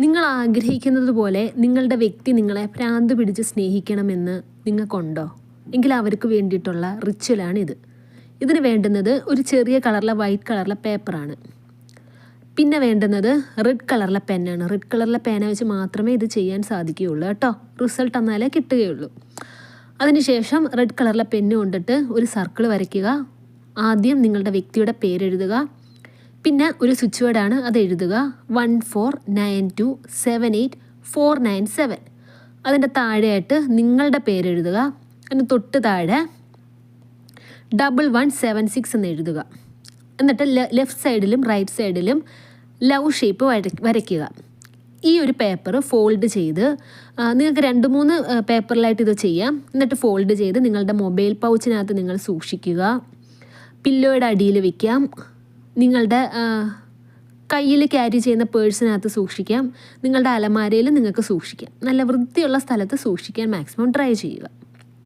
നിങ്ങൾ ആഗ്രഹിക്കുന്നത് പോലെ നിങ്ങളുടെ വ്യക്തി നിങ്ങളെ ഭ്രാന്ത് പിടിച്ച് സ്നേഹിക്കണമെന്ന് നിങ്ങൾക്കുണ്ടോ? എങ്കിൽ അവർക്ക് വേണ്ടിയിട്ടുള്ള റിച്വലാണിത്. ഇതിന് വേണ്ടുന്നത് ഒരു ചെറിയ കളറിലെ വൈറ്റ് കളറിലെ പേപ്പറാണ്. പിന്നെ വേണ്ടുന്നത് റെഡ് കളറിലെ പെന്നാണ്. റെഡ് കളറിലെ പേന വെച്ച് മാത്രമേ ഇത് ചെയ്യാൻ സാധിക്കുകയുള്ളൂ കേട്ടോ. റിസൾട്ട് എന്നാലേ കിട്ടുകയുള്ളൂ. അതിനുശേഷം റെഡ് കളറിലെ പെന്ന് കൊണ്ടിട്ട് ഒരു സർക്കിൾ വരയ്ക്കുക. ആദ്യം നിങ്ങളുടെ വ്യക്തിയുടെ പേരെഴുതുക. പിന്നെ ഒരു സ്വിച്ച് വേർഡാണ്, അത് എഴുതുക. 149278 497. അതിൻ്റെ താഴെയായിട്ട് നിങ്ങളുടെ പേരെഴുതുക. അതിന് തൊട്ട് താഴെ 1176 എന്ന് എഴുതുക. എന്നിട്ട് ലെഫ്റ്റ് സൈഡിലും റൈറ്റ് സൈഡിലും ലവ് ഷേപ്പ് വരയ്ക്കുക. ഈ ഒരു പേപ്പർ ഫോൾഡ് ചെയ്ത് നിങ്ങൾക്ക് 2-3 പേപ്പറിലായിട്ട് ഇത് ചെയ്യാം. എന്നിട്ട് ഫോൾഡ് ചെയ്ത് നിങ്ങളുടെ മൊബൈൽ പൗച്ചിനകത്ത് നിങ്ങൾ സൂക്ഷിക്കുക. പില്ലോയുടെ അടിയിൽ വയ്ക്കാം. നിങ്ങളുടെ കയ്യിൽ ക്യാരി ചെയ്യുന്ന പേഴ്സിനകത്ത് സൂക്ഷിക്കാം. നിങ്ങളുടെ അലമാരയിൽ നിങ്ങൾക്ക് സൂക്ഷിക്കാം. നല്ല വൃത്തിയുള്ള സ്ഥലത്ത് സൂക്ഷിക്കാൻ മാക്സിമം ട്രൈ ചെയ്യുക.